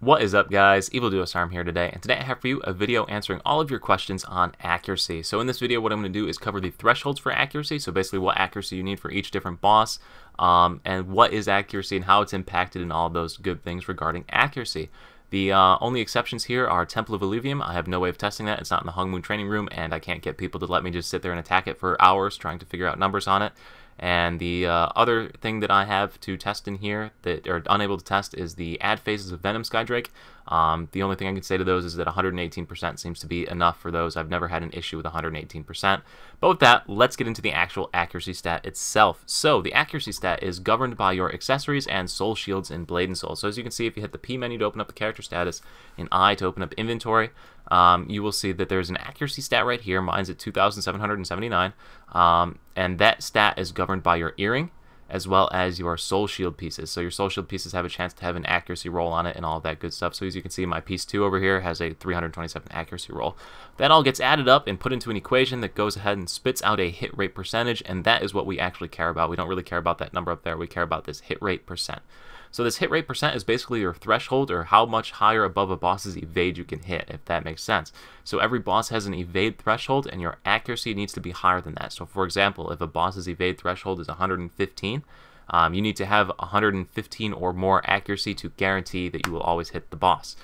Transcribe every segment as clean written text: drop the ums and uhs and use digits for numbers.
What is up, guys? EvilDuoSarm here today, and today I have for you a video answering all of your questions on accuracy. So in this video, what I'm going to do is cover the thresholds for accuracy, so basically what accuracy you need for each different boss, and what is accuracy and how it's impacted and all of those good things regarding accuracy. The only exceptions here are Temple of Illuvium. I have no way of testing that. It's not in the hongmoon training room, and I can't get people to let me just sit there and attack it for hours trying to figure out numbers on it. And the other thing that I have to test in here that are unable to test is the ad phases of Venom Skydrake. The only thing I can say to those is that 118% seems to be enough for those. I've never had an issue with 118%. But with that, let's get into the actual accuracy stat itself. So the accuracy stat is governed by your accessories and soul shields in Blade and Soul. So as you can see, if you hit the P menu to open up the character status and I to open up inventory, you will see that there's an accuracy stat right here. Mine's at 2,779, and that stat is governed by your earring as well as your soul shield pieces. So your soul shield pieces have a chance to have an accuracy roll on it and all of that good stuff. So as you can see, my piece 2 over here has a 327 accuracy roll. That all gets added up and put into an equation that goes ahead and spits out a hit rate percentage, and that is what we actually care about. We don't really care about that number up there. We care about this hit rate percent. So this hit rate percent is basically your threshold, or how much higher above a boss's evade you can hit, if that makes sense. So every boss has an evade threshold, and your accuracy needs to be higher than that. So for example, if a boss's evade threshold is 115, you need to have 115 or more accuracy to guarantee that you will always hit the boss.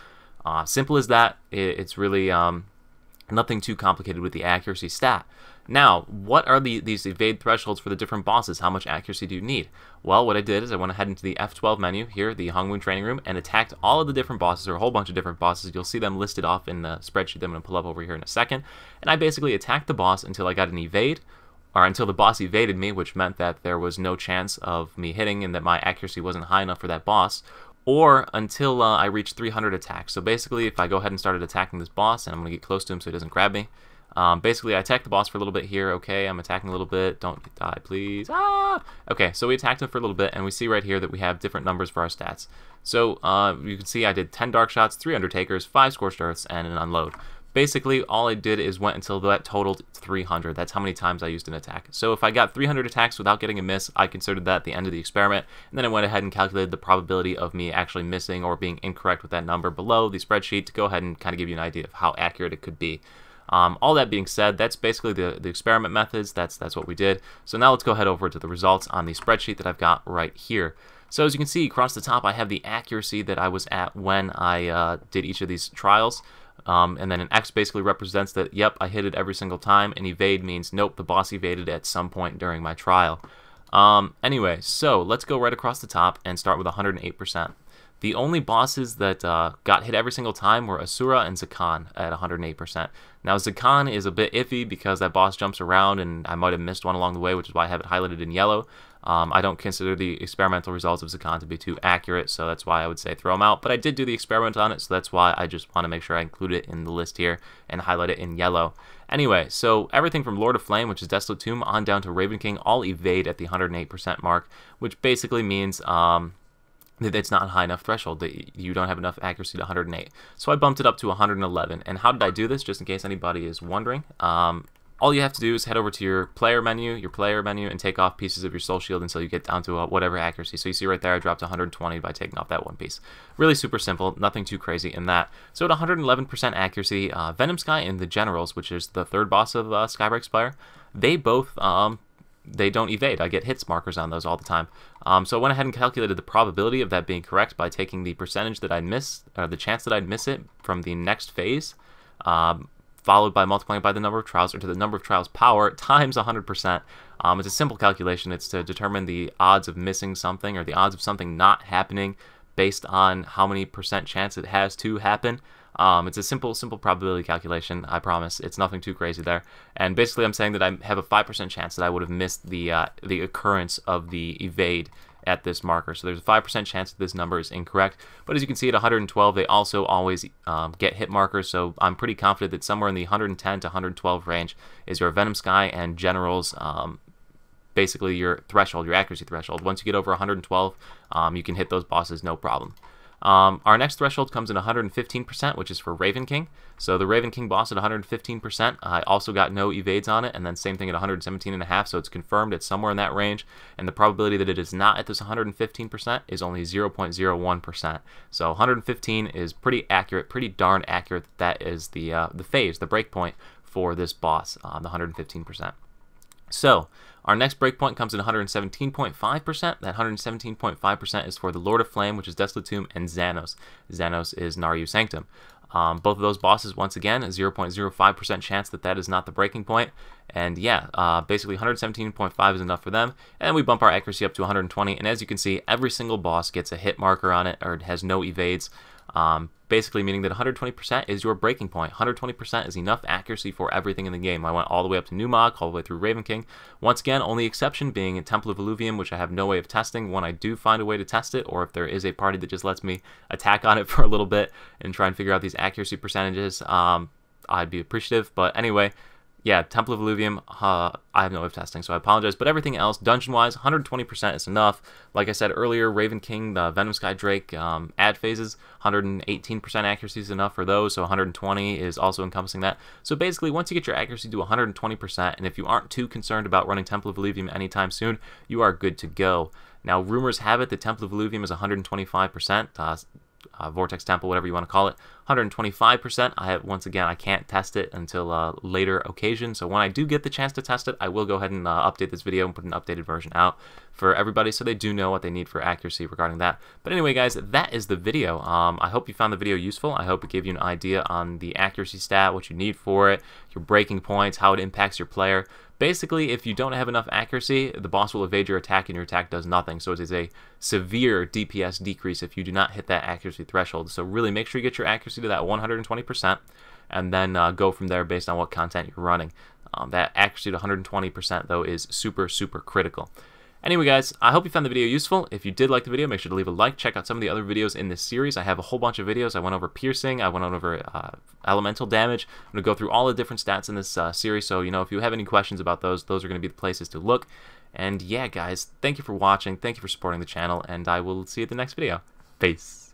Simple as that. It's really nothing too complicated with the accuracy stat. Now, what are these evade thresholds for the different bosses? How much accuracy do you need? Well, what I did is I went ahead into the F12 menu here, the hongmoon training room, and attacked all of the different bosses, or a whole bunch of different bosses. You'll see them listed off in the spreadsheet that I'm going to pull up over here in a second. And I basically attacked the boss until I got an evade, or until the boss evaded me, which meant that there was no chance of me hitting and that my accuracy wasn't high enough for that boss, or until I reached 300 attacks. So basically, if I go ahead and started attacking this boss, and I'm going to get close to him so he doesn't grab me, basically I attacked the boss for a little bit here. Okay, I'm attacking a little bit. Don't die, please. Okay, so we attacked him for a little bit, and we see right here that we have different numbers for our stats. So you can see I did 10 dark shots, 3 undertakers, 5 scorched earths, and an unload. Basically, all I did is went until that totaled 300. That's how many times I used an attack. So if I got 300 attacks without getting a miss, I considered that the end of the experiment, and then I went ahead and calculated the probability of me actually missing or being incorrect with that number below the spreadsheet to go ahead and kind of give you an idea of how accurate it could be. All that being said, that's basically the experiment methods. That's what we did. So now let's go ahead over to the results on the spreadsheet that I've got right here. So as you can see across the top, I have the accuracy that I was at when I did each of these trials. And then an X basically represents that, yep, I hit it every single time, and evade means, nope, the boss evaded at some point during my trial. Anyway, so let's go right across the top and start with 108%. The only bosses that got hit every single time were Asura and Zakan at 108%. Now, Zakan is a bit iffy because that boss jumps around, and I might have missed one along the way, which is why I have it highlighted in yellow. I don't consider the experimental results of Zakan to be too accurate, so that's why I would say throw them out. But I did do the experiment on it, so that's why I just want to make sure I include it in the list here and highlight it in yellow. Anyway, so everything from Lord of Flame, which is Desolate Tomb, on down to Raven King, all evade at the 108% mark, which basically means that it's not a high enough threshold, that you don't have enough accuracy to 108. So I bumped it up to 111. And how did I do this, just in case anybody is wondering? All you have to do is head over to your player menu, and take off pieces of your soul shield until you get down to whatever accuracy. So you see right there, I dropped to 120 by taking off that one piece. Really super simple, nothing too crazy in that. So at 111% accuracy, Venom Sky and the Generals, which is the third boss of Skybreak Spire, they both they don't evade. I get hits markers on those all the time. So I went ahead and calculated the probability of that being correct by taking the percentage that I'd miss, or the chance that I'd miss it from the next phase, followed by multiplying it by the number of trials, or to the number of trials power, times 100%. It's a simple calculation. It's to determine the odds of missing something, or the odds of something not happening based on how many percent chance it has to happen. It's a simple probability calculation, I promise. It's nothing too crazy there. And basically I'm saying that I have a 5% chance that I would have missed the occurrence of the evade at this marker. So there's a 5% chance that this number is incorrect. But as you can see at 112, they also always get hit markers. So I'm pretty confident that somewhere in the 110 to 112 range is your Venom Sky and Generals, basically your threshold, your accuracy threshold. Once you get over 112, you can hit those bosses no problem. Our next threshold comes in 115%, which is for Raven King. So the Raven King boss at 115%, I also got no evades on it, and then same thing at 117.5, so it's confirmed it's somewhere in that range, and the probability that it is not at this 115% is only 0.01%. So 115 is pretty accurate, pretty darn accurate. That is the phase, the breakpoint for this boss, the 115%. So our next breakpoint comes in 117.5%. That 117.5% is for the Lord of Flame, which is Desolate Tomb, and Xanos. Xanos is Naryu Sanctum. Both of those bosses, once again, a 0.05% chance that that is not the breaking point. And yeah, basically 117.5 is enough for them. And we bump our accuracy up to 120. And as you can see, every single boss gets a hit marker on it, or it has no evades. Basically meaning that 120% is your breaking point. 120% is enough accuracy for everything in the game. I went all the way up to Numok, all the way through Raven King. Once again, only exception being in Temple of Illuvium, which I have no way of testing. When I do find a way to test it, or if there is a party that just lets me attack on it for a little bit and try and figure out these accuracy percentages, I'd be appreciative. But anyway, yeah, Temple of Illuvium, I have no way of testing, so I apologize. But everything else, dungeon-wise, 120% is enough. Like I said earlier, Raven King, the Venom Sky Drake ad phases, 118% accuracy is enough for those, so 120 is also encompassing that. So basically, once you get your accuracy to 120%, and if you aren't too concerned about running Temple of Illuvium anytime soon, you are good to go. Now, rumors have it that Temple of Illuvium is 125%. Vortex Temple, whatever you want to call it, 125%. Once again, I can't test it until a later occasion, so when I do get the chance to test it, I will go ahead and update this video and put an updated version out for everybody so they do know what they need for accuracy regarding that. But anyway, guys, that is the video. I hope you found the video useful. I hope it gave you an idea on the accuracy stat, what you need for it, your breaking points, how it impacts your player. Basically, if you don't have enough accuracy, the boss will evade your attack and your attack does nothing. So it is a severe DPS decrease if you do not hit that accuracy threshold. So really make sure you get your accuracy to that 120% and then go from there based on what content you're running. That accuracy to 120% though is super, super critical. Anyway, guys, I hope you found the video useful. If you did like the video, make sure to leave a like. Check out some of the other videos in this series. I have a whole bunch of videos. I went over piercing. I went over elemental damage. I'm going to go through all the different stats in this series. So, you know, if you have any questions about those are going to be the places to look. And yeah, guys, thank you for watching. Thank you for supporting the channel. And I will see you at the next video. Peace.